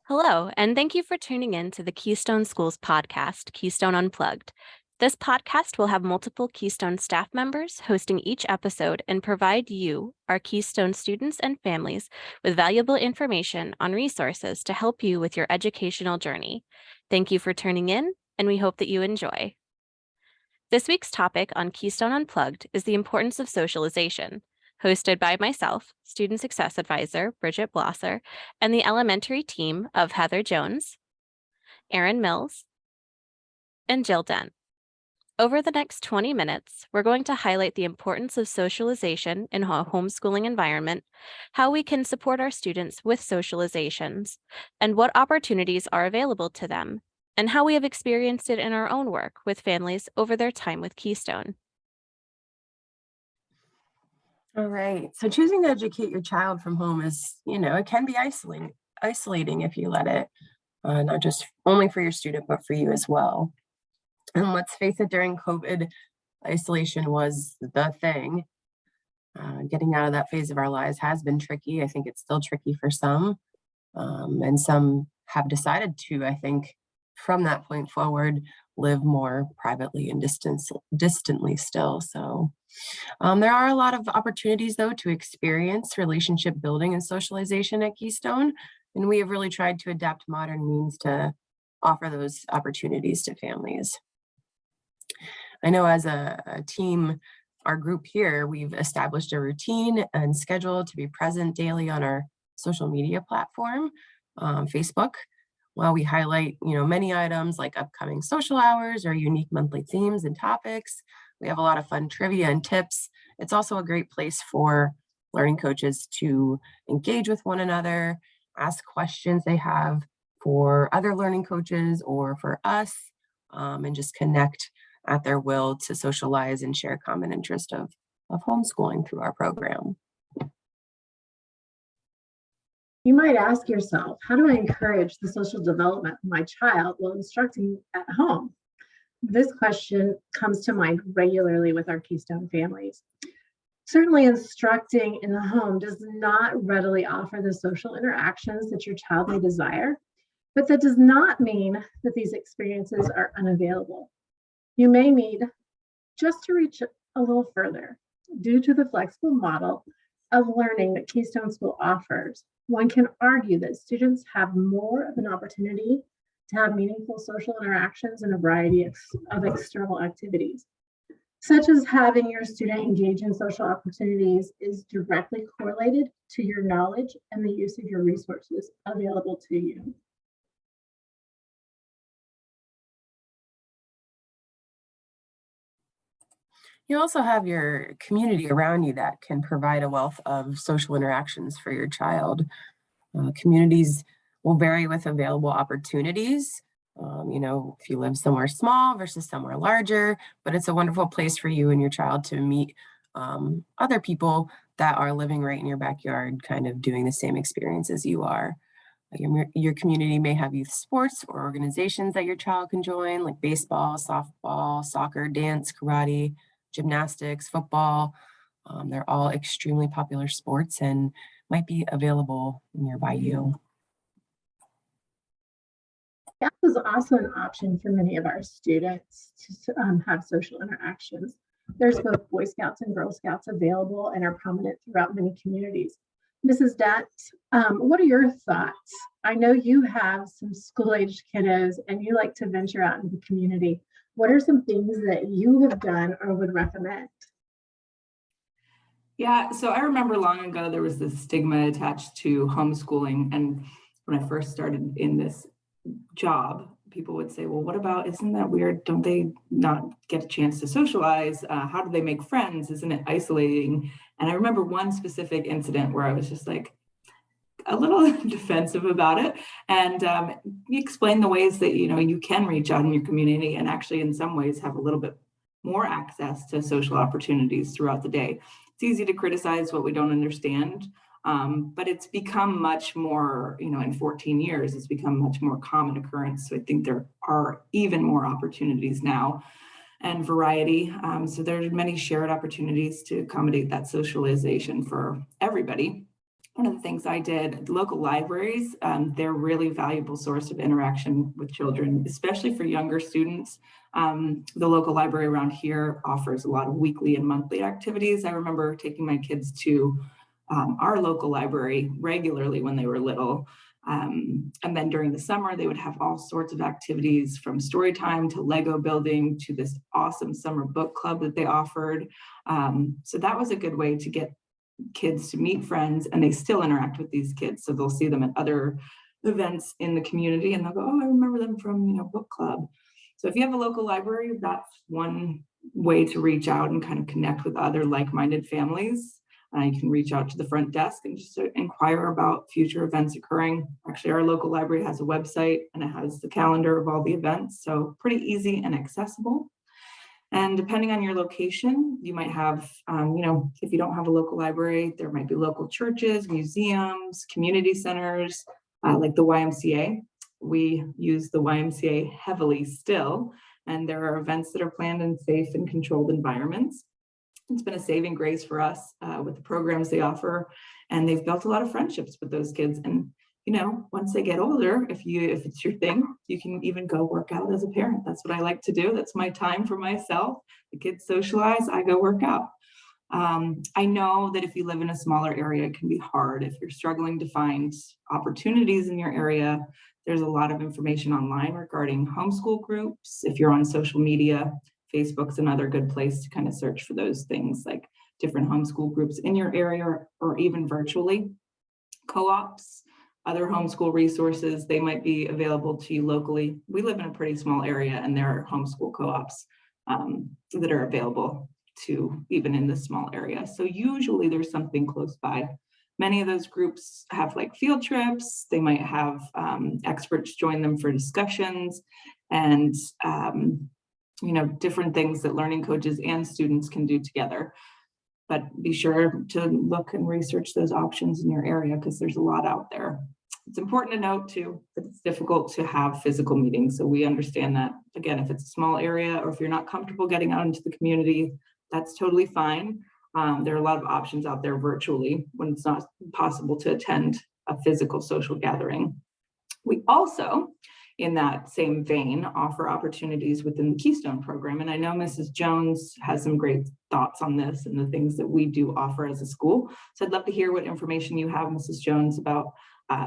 Hello, and thank you for tuning in to the Keystone Schools podcast, Keystone Unplugged. This podcast will have multiple Keystone staff members hosting each episode and provide you, our Keystone students and families, with valuable information on resources to help you with your educational journey. Thank you for tuning in, and we hope that you enjoy. This week's topic on Keystone Unplugged is the importance of socialization, hosted by myself, Student Success Advisor Bridget Blosser, and the elementary team of Heather Jones, Erin Mills, and Jill Dent. Over the next 20 minutes, we're going to highlight the importance of socialization in a homeschooling environment, how we can support our students with socializations, and what opportunities are available to them, and how we have experienced it in our own work with families over their time with Keystone. All right. So choosing to educate your child from home is, it can be isolating if you let it, not just only for your student, but for you as well. And let's face it, during COVID, isolation was the thing. Getting out of that phase of our lives has been tricky. I think it's still tricky for some. And some have decided to, I think, from that point forward, live more privately and distantly still. So there are a lot of opportunities, though, to experience relationship building and socialization at Keystone. And we have really tried to adapt modern means to offer those opportunities to families. I know as a team, our group here, we've established a routine and schedule to be present daily on our social media platform, Facebook, while we highlight, many items like upcoming social hours or unique monthly themes and topics. We have a lot of fun trivia and tips. It's also a great place for learning coaches to engage with one another, ask questions they have for other learning coaches or for us, and just connect at their will to socialize and share common interest of homeschooling through our program. You might ask yourself, how do I encourage the social development of my child while instructing at home? This question comes to mind regularly with our Keystone families. Certainly, instructing in the home does not readily offer the social interactions that your child may desire, but that does not mean that these experiences are unavailable. You may need just to reach a little further. Due to the flexible model of learning that Keystone School offers, one can argue that students have more of an opportunity to have meaningful social interactions in a variety of external activities, such as having your student engage in social opportunities is directly correlated to your knowledge and the use of your resources available to you. You also have your community around you that can provide a wealth of social interactions for your child. Communities will vary with available opportunities. If you live somewhere small versus somewhere larger, but it's a wonderful place for you and your child to meet other people that are living right in your backyard, kind of doing the same experience as you are. Your community may have youth sports or organizations that your child can join, like baseball, softball, soccer, dance, karate, gymnastics, football. They're all extremely popular sports and might be available nearby you. That is also an option for many of our students to have social interactions. There's both Boy Scouts and Girl Scouts available and are prominent throughout many communities. Mrs. Dent, what are your thoughts? I know you have some school-aged kiddos and you like to venture out into the community. What are some things that you have done or would recommend? Yeah, so I remember long ago there was this stigma attached to homeschooling. And when I first started in this job, people would say, well, what about, isn't that weird? Don't they not get a chance to socialize? How do they make friends? Isn't it isolating? And I remember one specific incident where I was just like a little defensive about it. And you explain the ways that, you can reach out in your community and actually in some ways have a little bit more access to social opportunities throughout the day. It's easy to criticize what we don't understand, but it's become much more, in 14 years, it's become much more common occurrence. So I think there are even more opportunities now and variety. So there's many shared opportunities to accommodate that socialization for everybody. one of the things I did, local libraries, they're a really valuable source of interaction with children, especially for younger students. The local library around here offers a lot of weekly and monthly activities. I remember taking my kids to our local library regularly when they were little. And then during the summer, they would have all sorts of activities, from story time to Lego building to this awesome summer book club that they offered. So that was a good way to get kids to meet friends, and they still interact with these kids. So they'll see them at other events in the community and they'll go, oh, I remember them from, book club. So if you have a local library, that's one way to reach out and kind of connect with other like-minded families. You can reach out to the front desk and just inquire about future events occurring. Actually, our local library has a website and it has the calendar of all the events. So pretty easy and accessible. And depending on your location, you might have, if you don't have a local library, there might be local churches, museums, community centers, like the YMCA. We use the YMCA heavily still, and there are events that are planned in safe and controlled environments. It's been a saving grace for us with the programs they offer, and they've built a lot of friendships with those kids. And once they get older, if it's your thing, you can even go work out as a parent. That's what I like to do. That's my time for myself. The kids socialize, I go work out. I know that if you live in a smaller area, it can be hard. If you're struggling to find opportunities in your area, there's a lot of information online regarding homeschool groups. If you're on social media, Facebook's another good place to kind of search for those things, like different homeschool groups in your area or even virtually. Co-ops, other homeschool resources, they might be available to you locally. We live in a pretty small area and there are homeschool co-ops that are available to even in this small area. So usually there's something close by. Many of those groups have like field trips. They might have experts join them for discussions and different things that learning coaches and students can do together. But be sure to look and research those options in your area because there's a lot out there. It's important to note too that it's difficult to have physical meetings. So we understand that, again, if it's a small area or if you're not comfortable getting out into the community, that's totally fine. There are a lot of options out there virtually when it's not possible to attend a physical social gathering. We also, in that same vein, offer opportunities within the Keystone program. And I know Mrs. Jones has some great thoughts on this and the things that we do offer as a school. So I'd love to hear what information you have, Mrs. Jones, about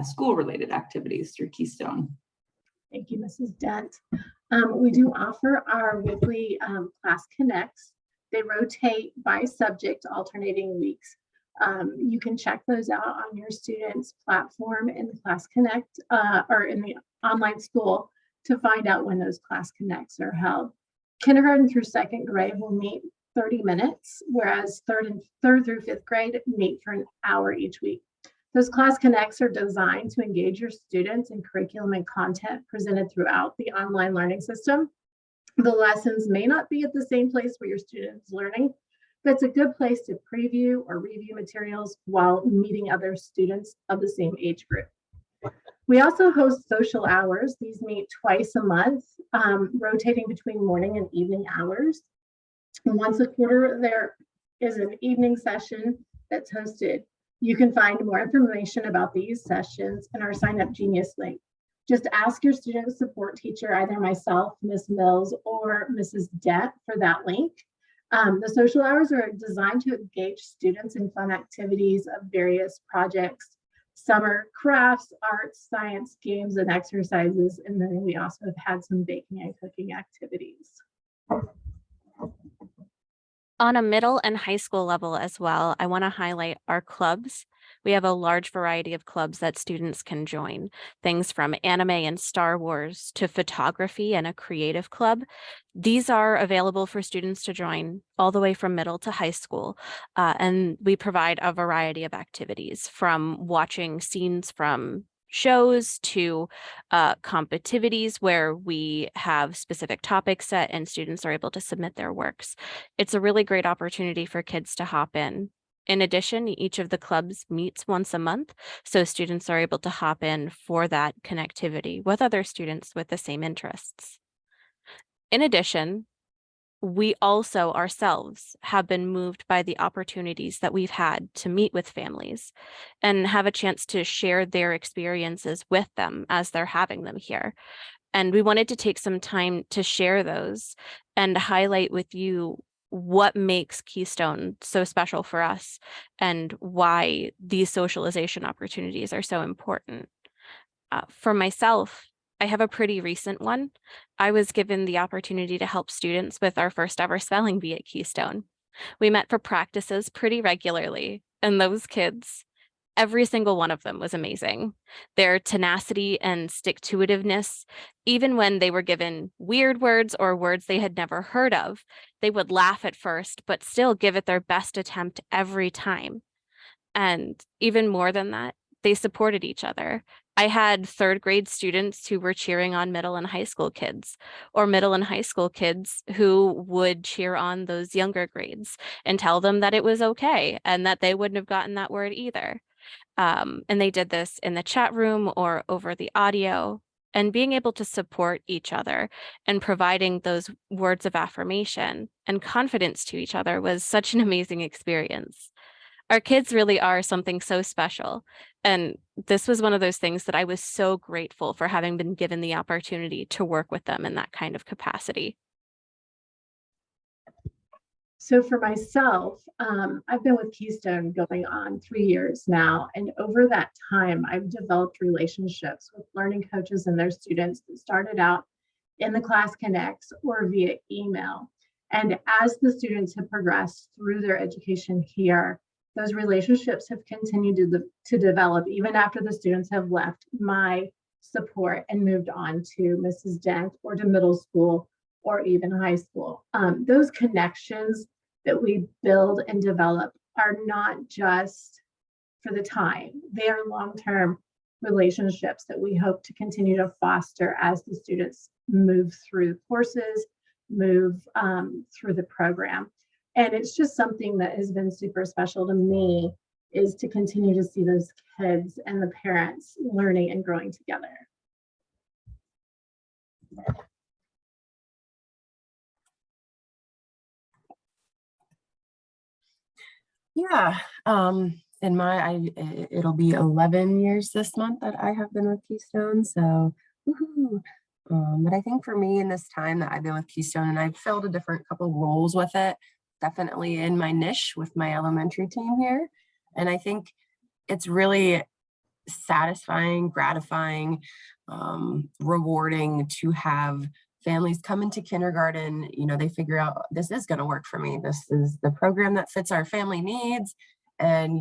school-related activities through Keystone. Thank you, Mrs. Dent. We do offer our weekly class connects. They rotate by subject, alternating weeks. You can check those out on your student's platform in the Class Connect or in the online school to find out when those Class Connects are held. Kindergarten through second grade will meet 30 minutes, whereas third through fifth grade meet for an hour each week. Those Class Connects are designed to engage your students in curriculum and content presented throughout the online learning system. The lessons may not be at the same place where your student is learning, but it's a good place to preview or review materials while meeting other students of the same age group. We also host social hours. These meet twice a month, rotating between morning and evening hours. And once a quarter, there is an evening session that's hosted. You can find more information about these sessions in our Sign Up Genius link. Just ask your student support teacher, either myself, Ms. Mills, or Mrs. Dent for that link. The social hours are designed to engage students in fun activities of various projects, summer crafts, arts, science, games, and exercises. And then we also have had some baking and cooking activities. On a middle and high school level as well, I want to highlight our clubs. We have a large variety of clubs that students can join, things from anime and Star Wars to photography and a creative club. These are available for students to join all the way from middle to high school. And we provide a variety of activities, from watching scenes from shows to competitivities where we have specific topics set and students are able to submit their works. It's a really great opportunity for kids to hop in. In addition, each of the clubs meets once a month, so students are able to hop in for that connectivity with other students with the same interests. In addition, we also ourselves have been moved by the opportunities that we've had to meet with families and have a chance to share their experiences with them as they're having them here. And we wanted to take some time to share those and highlight with you what makes Keystone so special for us and why these socialization opportunities are so important. For myself, I have a pretty recent one. I was given the opportunity to help students with our first ever spelling bee at Keystone. We met for practices pretty regularly, and those kids, every single one of them was amazing. Their tenacity and stick-to-itiveness, even when they were given weird words or words they had never heard of, they would laugh at first, but still give it their best attempt every time. And even more than that, they supported each other. I had third grade students who were cheering on middle and high school kids, or middle and high school kids who would cheer on those younger grades and tell them that it was okay and that they wouldn't have gotten that word either. And they did this in the chat room or over the audio. And being able to support each other and providing those words of affirmation and confidence to each other was such an amazing experience. Our kids really are something so special. And this was one of those things that I was so grateful for having been given the opportunity to work with them in that kind of capacity. So for myself, I've been with Keystone going on 3 years now. And over that time, I've developed relationships with learning coaches and their students that started out in the Class Connects or via email. And as the students have progressed through their education here, those relationships have continued to develop even after the students have left my support and moved on to Mrs. Dent or to middle school or even high school. Those connections that we build and develop are not just for the time, they are long-term relationships that we hope to continue to foster as the students move through courses, move through the program. And it's just something that has been super special to me, is to continue to see those kids and the parents learning and growing together. Yeah, it'll be 11 years this month that I have been with Keystone, so woohoo. But I think for me in this time that I've been with Keystone, and I've filled a different couple roles with it, definitely in my niche with my elementary team here. And I think it's really satisfying, gratifying, rewarding to have families come into kindergarten, they figure out this is going to work for me. This is the program that fits our family needs. And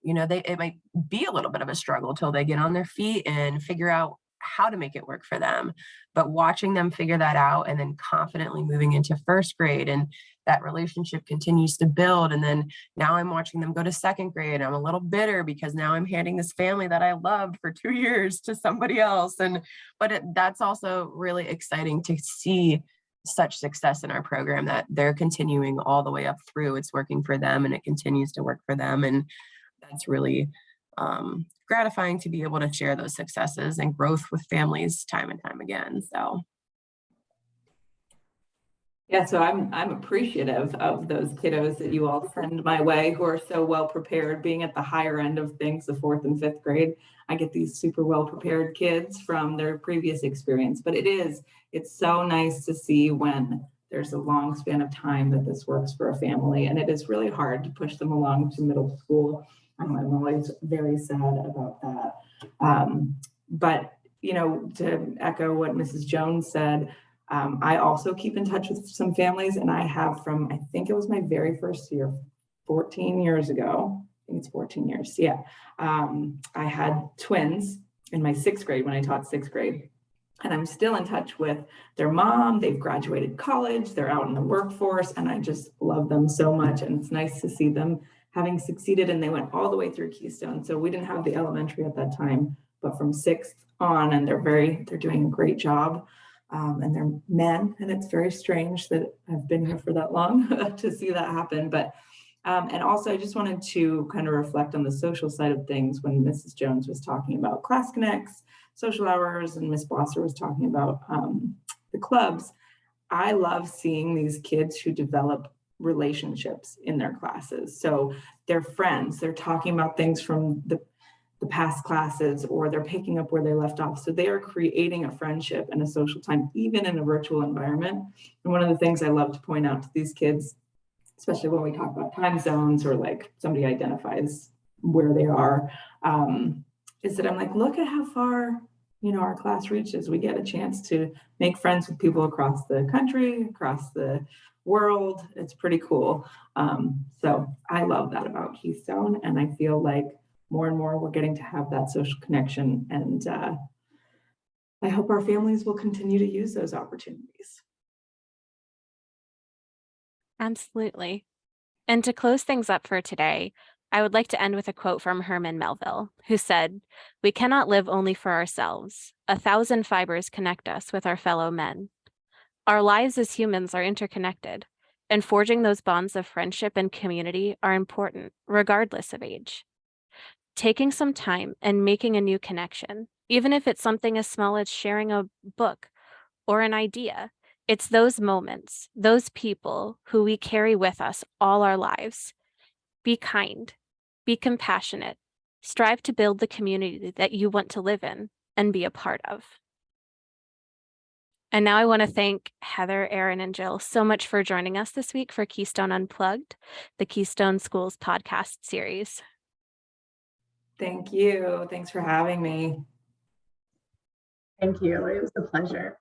it might be a little bit of a struggle till they get on their feet and figure out how to make it work for them. But watching them figure that out and then confidently moving into first grade, and that relationship continues to build. And then now I'm watching them go to second grade. I'm a little bitter because now I'm handing this family that I loved for 2 years to somebody else. But that's also really exciting to see such success in our program, that they're continuing all the way up through. It's working for them and it continues to work for them. And that's really gratifying to be able to share those successes and growth with families time and time again. So yeah, so I'm appreciative of those kiddos that you all send my way who are so well prepared. Being at the higher end of things, the 4th and 5th grade, I get these super well prepared kids from their previous experience. But it's so nice to see when there's a long span of time that this works for a family, and it is really hard to push them along to middle school. I'm always very sad about that. But to echo what Mrs. Jones said, I also keep in touch with some families, and I have from, I think it was my very first year, 14 years ago. I think it's 14 years. Yeah. I had twins in my 6th grade when I taught 6th grade, and I'm still in touch with their mom. They've graduated college, they're out in the workforce, and I just love them so much. And it's nice to see them having succeeded, and they went all the way through Keystone. So we didn't have the elementary at that time, but from 6th on, and they're doing a great job. And they're men, and it's very strange that I've been here for that long to see that happen. But and also I just wanted to kind of reflect on the social side of things when Mrs. Jones was talking about Class Connects, social hours, and Miss Blosser was talking about the clubs. I love seeing these kids who develop relationships in their classes. So they're friends, they're talking about things from the past classes, or they're picking up where they left off. So they are creating a friendship and a social time, even in a virtual environment. And one of the things I love to point out to these kids, especially when we talk about time zones or like somebody identifies where they are, is that I'm like, look at how far, you know, our class reaches. We get a chance to make friends with people across the country, across the world. It's pretty cool. So I love that about Keystone, and I feel like more and more we're getting to have that social connection, and I hope our families will continue to use those opportunities. Absolutely. And to close things up for today, I would like to end with a quote from Herman Melville, who said, "We cannot live only for ourselves. 1,000 fibers connect us with our fellow men. Our lives as humans are interconnected, and forging those bonds of friendship and community are important, regardless of age. Taking some time and making a new connection, even if it's something as small as sharing a book or an idea, it's those moments, those people who we carry with us all our lives. Be kind, be compassionate, strive to build the community that you want to live in and be a part of." And now I want to thank Heather, Erin, and Jill so much for joining us this week for Keystone Unplugged, the Keystone Schools podcast series. Thank you. Thanks for having me. Thank you. It was a pleasure.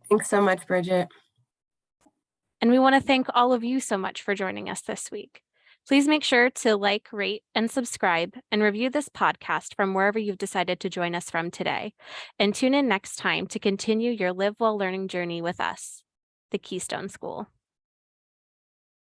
Thanks so much, Bridget. And we want to thank all of you so much for joining us this week. Please make sure to like, rate, and subscribe, and review this podcast from wherever you've decided to join us from today. And tune in next time to continue your Live Well Learning journey with us, the Keystone School.